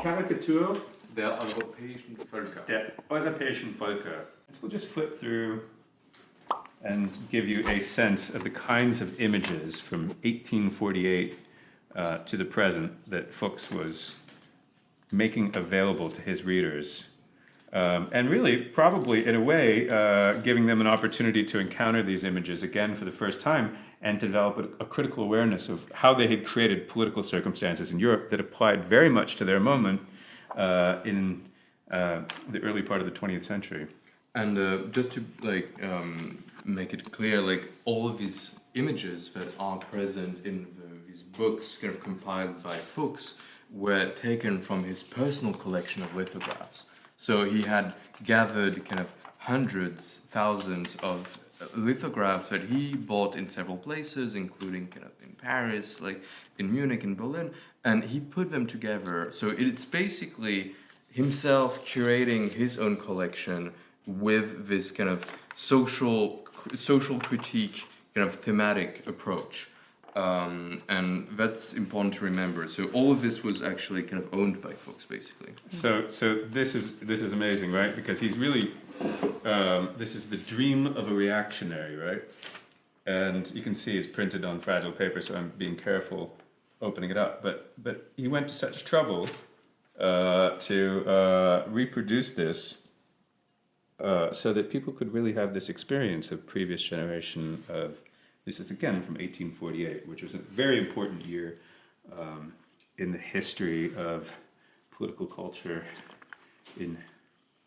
Karikatur der europäischen Völker. Der europäischen Völker. So we'll just flip through and give you a sense of the kinds of images from 1848 to the present that Fuchs was making available to his readers. And really, probably in a way, giving them an opportunity to encounter these images again for the first time and to develop a critical awareness of how they had created political circumstances in Europe that applied very much to their moment in the early part of the 20th century. And just to make it clear, all of these images that are present in these books kind of compiled by Fuchs were taken from his personal collection of lithographs. So he had gathered kind of hundreds, thousands of lithographs that he bought in several places, including kind of in Paris, in Munich and Berlin, and he put them together. So it's basically himself curating his own collection with this kind of social critique, kind of thematic approach. And that's important to remember. So all of this was actually kind of owned by Fuchs, basically. So this is amazing, right? Because he's really this is the dream of a reactionary, right? And you can see it's printed on fragile paper, so I'm being careful opening it up. But he went to such trouble to reproduce this so that people could really have this experience of previous generation of. This is again from 1848, which was a very important year in the history of political culture in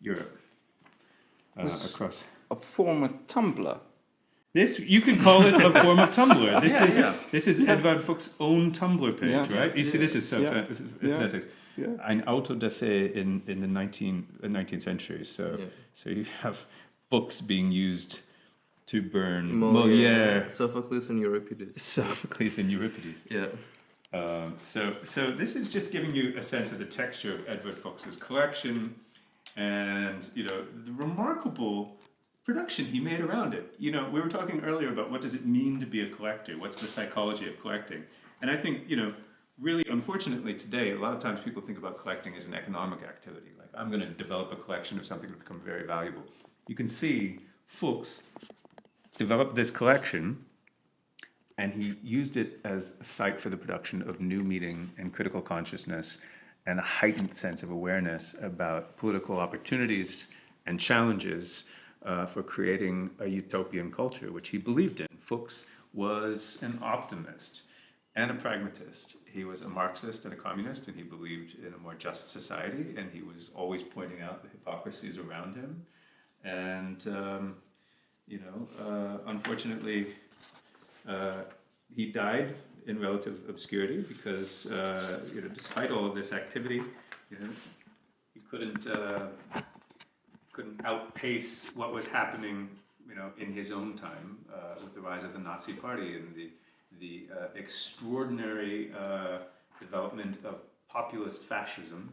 Europe. Across a former Tumblr. This you could call it a form of Tumblr. This is Eduard Fuchs' own Tumblr page, right? You see, this is so fantastic. Ein Auto da Fe in the 19th century. So you have books being used to burn Molière, Sophocles and Euripides. Yeah. So this is just giving you a sense of the texture of Eduard Fuchs's collection, and the remarkable production he made around it. We were talking earlier about what does it mean to be a collector? What's the psychology of collecting? And I think really, unfortunately, today a lot of times people think about collecting as an economic activity. Like I'm going to develop a collection of something to become very valuable. You can see Fuchs developed this collection, and he used it as a site for the production of new meaning and critical consciousness and a heightened sense of awareness about political opportunities and challenges for creating a utopian culture, which he believed in. Fuchs was an optimist and a pragmatist. He was a Marxist and a communist, and he believed in a more just society, and he was always pointing out the hypocrisies around him. And unfortunately, he died in relative obscurity because, despite all of this activity, he couldn't outpace what was happening, in his own time with the rise of the Nazi Party and the extraordinary development of populist fascism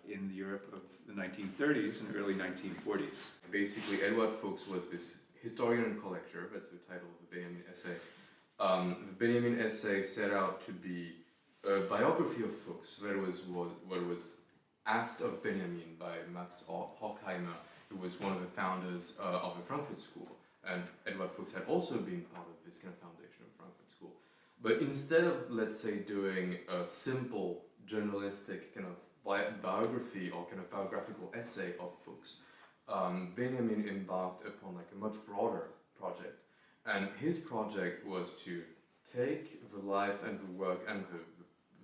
in the Europe of the 1930s and early 1940s. Basically, Eduard Fuchs was this historian and collector. That's the title of the Benjamin essay. The Benjamin essay set out to be a biography of Fuchs. That was what was asked of Benjamin by Max Horkheimer, who was one of the founders of the Frankfurt School. And Eduard Fuchs had also been part of this kind of foundation of Frankfurt School. But instead of, let's say, doing a simple journalistic kind of biography or kind of biographical essay of Fuchs, Benjamin embarked upon a much broader project. And his project was to take the life and the work and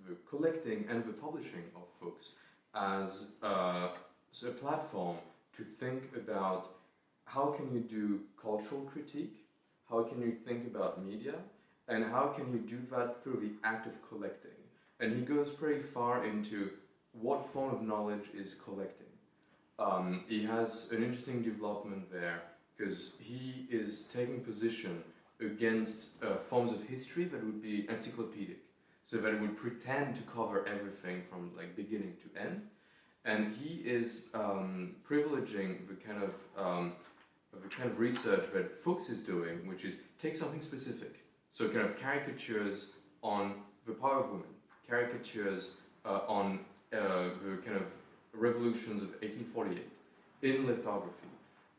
the collecting and the publishing of Fuchs as a platform to think about how can you do cultural critique, how can you think about media, and how can you do that through the act of collecting. And he goes pretty far into what form of knowledge is collecting. He has an interesting development there because he is taking position against forms of history that would be encyclopedic, so that it would pretend to cover everything from beginning to end, and he is privileging the kind of research that Fuchs is doing, which is take something specific, so kind of caricatures on the power of women, caricatures on the kind of revolutions of 1848 in lithography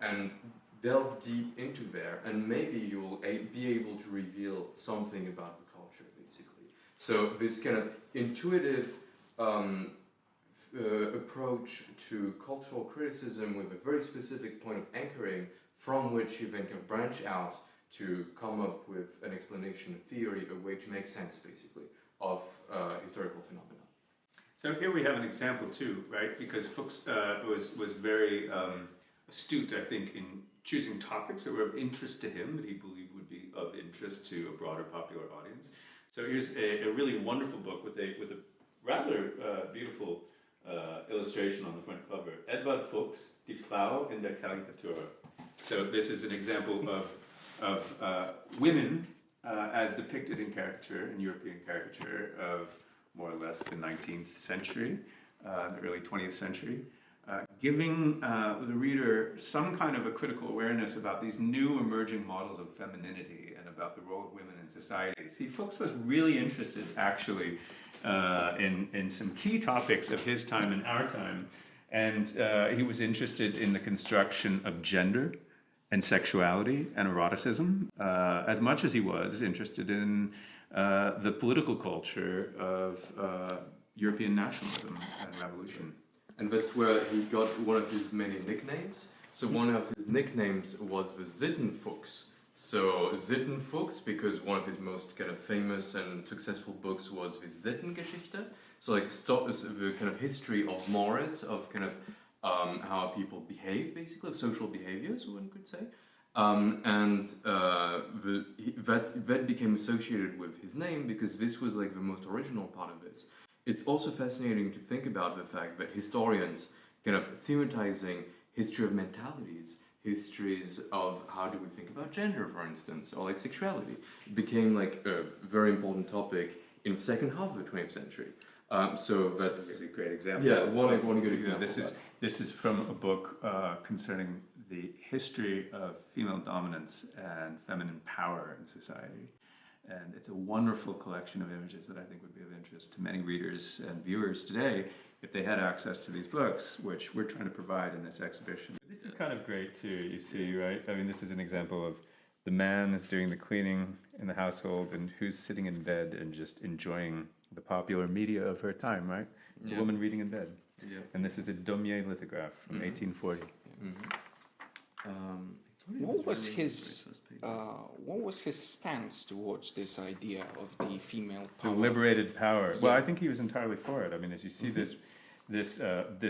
and delve deep into there, and maybe you'll be able to reveal something about the culture, basically. So this kind of intuitive approach to cultural criticism with a very specific point of anchoring from which you then can branch out to come up with an explanation, a theory, a way to make sense, basically, of historical phenomena. So here we have an example too, right? Because Fuchs was very astute, I think, in choosing topics that were of interest to him, that he believed would be of interest to a broader popular audience. So here's a really wonderful book with a rather beautiful illustration on the front cover. Eduard Fuchs, Die Frau in der Karikatur. So this is an example of women as depicted in caricature, in European caricature of more or less the 19th century, the early 20th century, giving the reader some kind of a critical awareness about these new emerging models of femininity and about the role of women in society. See, Fuchs was really interested, actually, in some key topics of his time and our time, and he was interested in the construction of gender and sexuality and eroticism, as much as he was interested in the political culture of European nationalism and revolution. And that's where he got one of his many nicknames. So one of his nicknames was the Sittenfuchs. So Sittenfuchs, because one of his most kind of famous and successful books was the Sittengeschichte. So like the kind of history of mores, of kind of how people behave, basically, of social behaviors, one could say. That became associated with his name because this was like the most original part of this. It's also fascinating to think about the fact that historians kind of thematizing history of mentalities, histories of how do we think about gender, for instance, or like sexuality, became like a very important topic in the second half of the 20th century. So that's a really great example. Yeah, one good example. This is from a book concerning the history of female dominance and feminine power in society. And it's a wonderful collection of images that I think would be of interest to many readers and viewers today if they had access to these books, which we're trying to provide in this exhibition. This is kind of great too, you see, right? I mean, this is an example of the man is doing the cleaning in the household and who's sitting in bed and just enjoying the popular media of her time, right? It's a woman reading in bed. Yeah. And this is a Daumier lithograph from 1840. What was his stance towards this idea of the female power? The liberated power. Well, I think he was entirely for it. I mean, as you see, this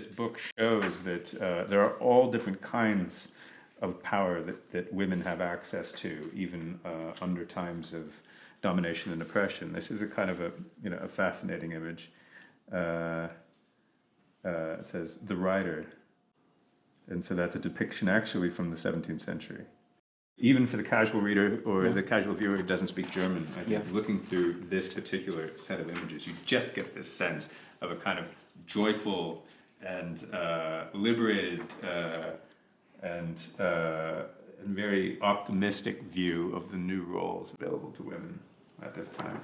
book shows that there are all different kinds of power that women have access to, even under times of domination and oppression. This is a kind of a fascinating image. It says the rider, and so that's a depiction actually from the 17th century. Even for the casual reader or the casual viewer who doesn't speak German, I think looking through this particular set of images, you just get this sense of a kind of joyful and liberated and very optimistic view of the new roles available to women at this time.